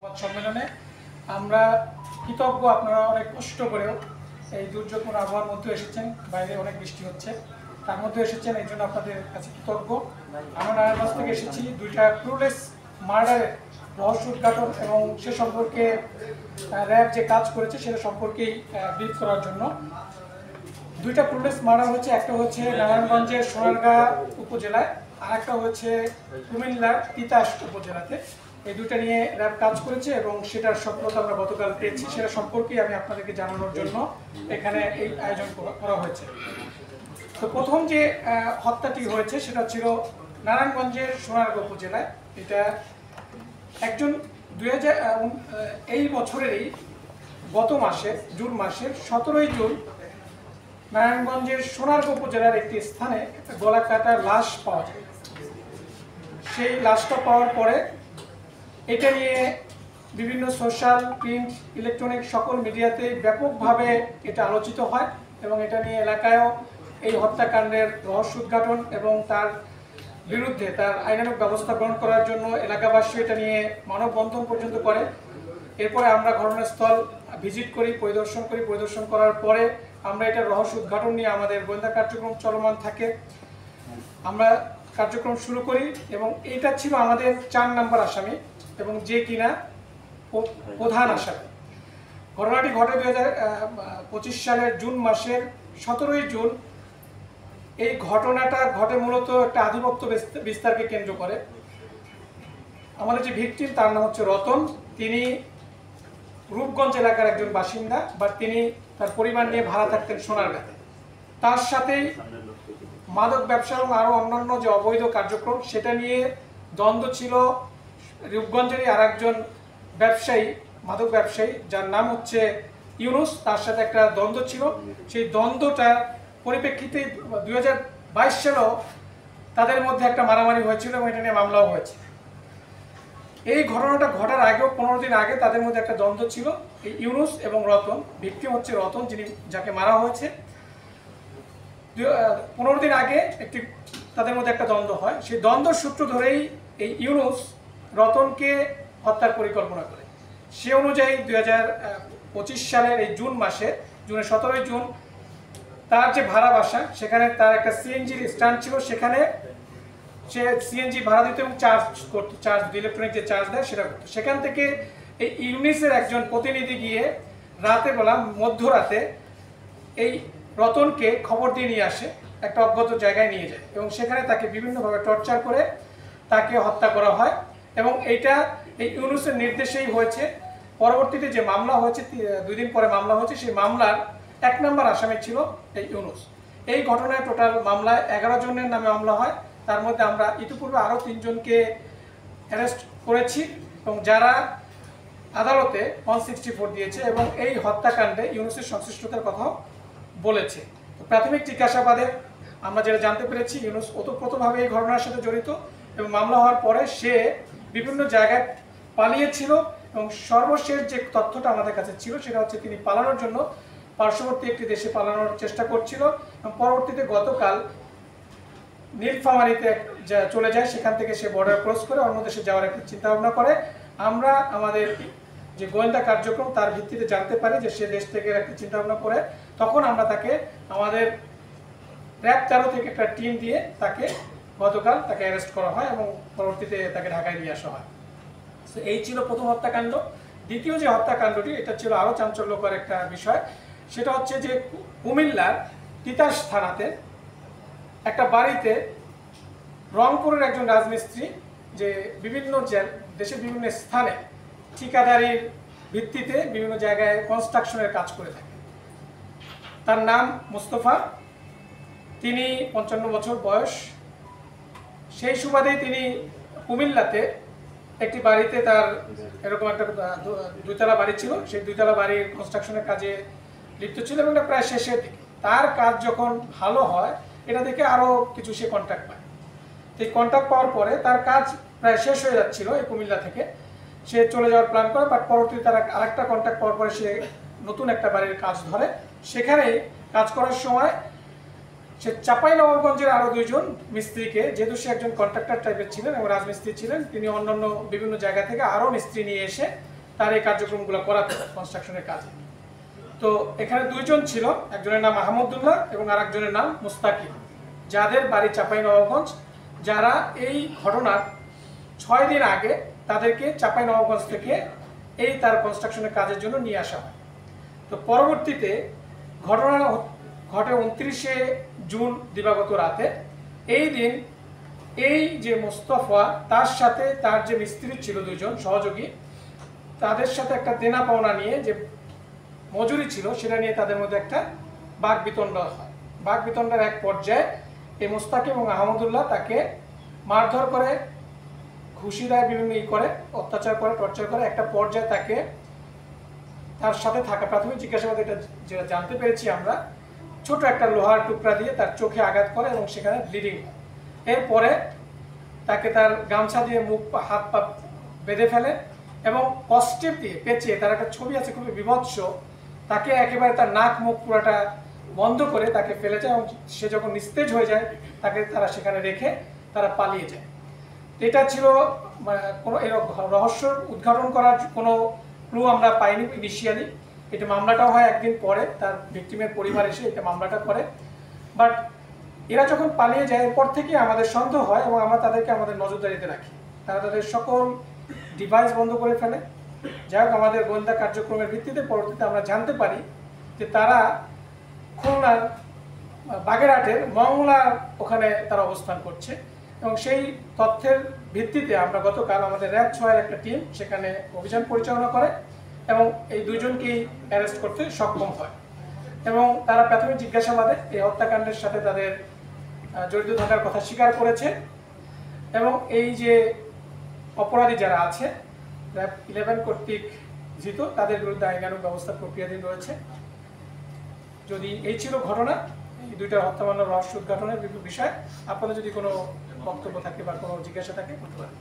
সম্মেলনে আমরা কৃতজ্ঞ। আপনারা অনেক কষ্ট করেও এই দুর্যোগপূর্ণ আবহাওয়ার মধ্যে এসেছেন, বাইরে অনেক বৃষ্টি হচ্ছে, তার মধ্যে এসেছেন, এই জন্য আপনাদের কাছে কৃতজ্ঞ। আমরা নারায়ণগঞ্জ থেকে এসেছি দুইটা ক্রুলেস মার্ডারের রহস্য উদ্ঘাটন এবং সে সম্পর্কে র্যাব যে কাজ করেছে সেটা সম্পর্কেই ব্রিফ করার জন্য। দুইটা ক্রুলেস মার্ডার হচ্ছে, একটা হচ্ছে নারায়ণগঞ্জের সোনারগাঁ উপজেলায়, আর একটা হচ্ছে কুমিল্লার তিতাস উপজেলাতে। এই দুটো নিয়ে র্যাব কাজ করেছে এবং সেটার সফলতা আমরা গতকাল পেয়েছি। সেটা সম্পর্কে আমি আপনাদেরকে জানানোর জন্য এখানে এই আয়োজন করা হয়েছে। তো প্রথম যে হত্যাটি হয়েছে সেটা ছিল নারায়ণগঞ্জের সোনারগাঁ উপজেলায়। এটা একজন এই বছরেরই গত মাসে জুন মাসের 17 জুন নারায়ণগঞ্জের সোনারগাঁ উপজেলার একটি স্থানে গলা কাটা লাশ পাওয়া যায়। সেই লাশটা পাওয়ার পরে এটা নিয়ে বিভিন্ন সোশ্যাল, প্রিন্ট, ইলেকট্রনিক সকল মিডিয়াতে ব্যাপকভাবে এটা আলোচিত হয় এবং এটা নিয়ে এলাকায়ও এই হত্যাকাণ্ডের রহস্য উদ্ঘাটন এবং তার বিরুদ্ধে তার আইনানুগ ব্যবস্থা গ্রহণ করার জন্য এলাকাবাসী এটা নিয়ে মানববন্ধন পর্যন্ত করে। এরপরে আমরা ঘটনাস্থল ভিজিট করি, পরিদর্শন করার পরে আমরা এটা রহস্য উদ্ঘাটন নিয়ে আমাদের গোয়েন্দা কার্যক্রম চলমান থাকে। আমরা কার্যক্রম শুরু করি এবং এইটা ছিল আমাদের 4 নম্বর আসামি এবং যে কিনা প্রধান আসামি। ঘটনাটি ঘটে 2025 সালের জুন মাসের 17 জুন। এই ঘটনাটা ঘটে মূলত একটা আধিপত্য বিস্তারকে কেন্দ্র করে। আমাদের যে ভিকটিম তার নাম হচ্ছে রতন। তিনি রূপগঞ্জ এলাকার একজন বাসিন্দা, বা তিনি তার পরিবার নিয়ে ভাড়া থাকতেন সোনারগাঁতে। তার সাথেই মাদক ব্যবসা এবং আরও অন্যান্য যে অবৈধ কার্যক্রম সেটা নিয়ে দ্বন্দ্ব ছিল রূপগঞ্জেরই আর একজন ব্যবসায়ী, মাদক ব্যবসায়ী যার নাম হচ্ছে ইউনুস। তার সাথে একটা দ্বন্দ্ব ছিল। সেই দ্বন্দ্বটার পরিপ্রেক্ষিতে 2022 সালেও তাদের মধ্যে একটা মারামারি হয়েছিল এবং এটা নিয়ে মামলাও হয়েছে। এই ঘটনাটা ঘটার আগেও 15 দিন আগে তাদের মধ্যে একটা দ্বন্দ্ব ছিল, এই ইউনুস এবং রতন। ভিকটিম হচ্ছে রতন, যাকে মারা হয়েছে। 15 দিন আগে তাদের মধ্যে একটা দ্বন্দ্ব হয়। সেই দ্বন্দ্বের সূত্র ধরেই এই ইউনুস রতনকে হত্যার পরিকল্পনা করে। সে অনুযায়ী 2025 সালের এই জুনের 17 জুন তার যে ভাড়া বাসা, সেখানে তার একটা সিএনজির স্ট্যান্ড ছিল। সেখানে সে সিএনজি ভাড়া দিত এবং চার্জ ইলেকট্রনিক যে চার্জ দেয় সেটা করতো। সেখান থেকে এই ইউনিসের একজন প্রতিনিধি গিয়ে মধ্যরাতে এই রতনকে খবর দিয়ে নিয়ে আসে, একটা অজ্ঞাত জায়গায় নিয়ে যায় এবং সেখানে তাকে বিভিন্নভাবে টর্চার করে তাকে হত্যা করা হয়। এবং এইটা এই ইউনুসের নির্দেশেই হয়েছে। পরবর্তীতে যে মামলা হয়েছে, 2 দিন পরে মামলা হয়েছে, সেই মামলার 1 নম্বর আসামি ছিল এই ইউনুস। এই ঘটনায় টোটাল মামলায় 11 জনের নামে মামলা হয়। তার মধ্যে আমরা ইতিপূর্বে আরও 3 জনকে অ্যারেস্ট করেছি এবং যারা আদালতে 164 দিয়েছে এবং এই হত্যাকাণ্ডে ইউনুসের সংশ্লিষ্টতার কথাও বলেছে। প্রাথমিক জিজ্ঞাসাবাদে আমরা যেটা জানতে পেরেছি, ইউনুস ওতপ্রোতভাবে এই ঘটনার সাথে জড়িত এবং মামলা হওয়ার পরে সে বিভিন্ন জায়গায় পালিয়েছিল এবং সর্বশেষ যে তথ্যটা আমাদের কাছে ছিল সেটা হচ্ছে তিনি পালানোর জন্য পার্শ্ববর্তী একটি দেশে পালানোর চেষ্টা করছিল এবং পরবর্তীতে গতকাল নীলফামারীতে চলে যায়। সেখান থেকে সে বর্ডার ক্রস করে অন্য দেশে যাওয়ার একটা চিন্তাভাবনা করে। আমরা আমাদের যে গোয়েন্দা কার্যক্রম তার ভিত্তিতে জানতে পারি যে সে দেশ থেকে একটা চিন্তাভাবনা করে। তখন আমরা তাকে আমাদের র্যাব 13 থেকে একটা টিম দিয়ে গতকাল তাকে অ্যারেস্ট করা হয় এবং পরবর্তীতে তাকে ঢাকায় নিয়ে আসা হয়। তো এই ছিল প্রথম হত্যাকাণ্ড। দ্বিতীয় যে হত্যাকাণ্ডটি, এটা ছিল আরও চাঞ্চল্যকর একটা বিষয়। সেটা হচ্ছে যে কুমিল্লার তিতাস থানাতে একটা বাড়িতে রংপুরের একজন রাজমিস্ত্রি, যে দেশের বিভিন্ন স্থানে ঠিকাদারির ভিত্তিতে বিভিন্ন জায়গায় কনস্ট্রাকশনের কাজ করে থাকে। তার নাম মুস্তফা। তিনি 55 বছর বয়স। সেই সুবাদেই তিনি কুমিল্লাতে একটি বাড়িতে, তার এরকম একটা 2তলা বাড়ি ছিল, সেই 2তলা বাড়ির কনস্ট্রাকশনের কাজে লিপ্ত ছিল এবং এটা প্রায় শেষের দিকে। তার কাজ যখন ভালো হয় এটা দেখে আরও কিছু সে কন্ট্রাক্ট পায়। এই কন্ট্রাক্ট পাওয়ার পরে তার কাজ প্রায় শেষ হয়ে যাচ্ছিল এই কুমিল্লা থেকে, সে চলে যাওয়ার প্ল্যান করে। বাট পরবর্তীতে তার আরেকটা কন্ট্রাক্ট পাওয়ার পরে সে নতুন একটা বাড়ির কাজ ধরে। সেখানে কাজ করার সময় সে চাঁপাইনবাবগঞ্জের আরও 2 জন মিস্ত্রিকে, যেহেতু সে একজন কন্ট্রাক্টর টাইপের ছিলেন এবং রাজমিস্ত্রি ছিলেন, তিনি অন্যান্য বিভিন্ন জায়গা থেকে আরও মিস্ত্রি নিয়ে এসে তার এই কার্যক্রমগুলো করাতো কনস্ট্রাকশনের কাজে। তো এখানে দুইজন ছিল, একজনের নাম আহমদুল্লাহ এবং আরেকজনের নাম মুস্তাকিম, যাদের বাড়ি চাঁপাইনবাবগঞ্জ, যারা এই ঘটনার 6 দিন আগে তাদেরকে চাঁপাইনবাবগঞ্জ থেকে এই তার কনস্ট্রাকশনের কাজের জন্য নিয়ে আসা হয়। তো পরবর্তীতে ঘটনা ঘটে 29শে জুন দিবাগত রাতে। এই দিন এই যে মোস্তফা তার সাথে তার যে মিস্ত্রি ছিল দুইজন সহযোগী, তাদের সাথে একটা দেনা পাওনা নিয়ে যে মজুরি ছিল সেটা নিয়ে তাদের মধ্যে একটা বাক বিতণ্ডা হয়। বাক বিতণ্ডার এক পর্যায়ে এই মোস্তাকিম এবং আহমদুল্লাহ তাকে মারধর করে, ঘুষি দেয়, বিভিন্ন করে, অত্যাচার করে, টর্চার করে। একটা পর্যায়ে তাকে তার সাথে থাকা প্রাথমিক জিজ্ঞাসাবাদে এটা যেটা জানতে পেরেছি আমরা, ছোট একটা লোহার টুকরা দিয়ে তার চোখে আঘাত করে এবং সেখানে ব্লিডিং হয়। এরপরে তাকে তার গামছা দিয়ে মুখ হাত পা বেঁধে ফেলে এবং কস্টেপ দিয়ে পেঁচিয়ে, তার একটা ছবি আছে খুবই বিভৎস, তাকে একেবারে তার নাক মুখ পুরাটা বন্ধ করে তাকে ফেলে যায় এবং সে যখন নিস্তেজ হয়ে যায় তাকে তারা সেখানে রেখে তারা পালিয়ে যায়। এটা ছিল কোনো রহস্য উদ্ঘাটন করার কোনো ক্লু আমরা পাইনি ইনিশিয়ালি। এটা মামলাটাও হয় একদিন পরে, তার ভিকটিমের পরিবার এসে এটা মামলাটা করে। বাট এরা যখন পালিয়ে যায় এরপর থেকে আমাদের সন্দেহ হয় এবং আমরা তাদেরকে আমাদের নজরদারিতে রাখি। তারা তাদের সকল ডিভাইস বন্ধ করে ফেলে। যাই হোক, আমাদের গোয়েন্দা কার্যক্রমের ভিত্তিতে পরবর্তীতে আমরা জানতে পারি যে তারা খুলনার বাগেরহাটের মংলার ওখানে তারা অবস্থান করছে এবং সেই তথ্যের ভিত্তিতে আমরা গতকাল আমাদের র্যাব 6-এর একটা টিম সেখানে অভিযান পরিচালনা করে এবং এই দুইজনকেই অ্যারেস্ট করতে সক্ষম হয় এবং তারা প্রাথমিক জিজ্ঞাসাবাদে এই হত্যাকাণ্ডের সাথে তাদের জড়িত থাকার কথা স্বীকার করেছে এবং এই যে অপরাধী যারা আছে র্যাব 11 কর্তৃক ধৃত, তাদের বিরুদ্ধে আইনানুগ ব্যবস্থা প্রক্রিয়াধীন রয়েছে। যদি এই ছিল ঘটনা, এই দুইটা হত্যা মামলার রহস্য উদ্ঘাটনের বিষয়। আপনাদের যদি কোনো বক্তব্য থাকে বা কোনো জিজ্ঞাসা থাকে করতে পারেন।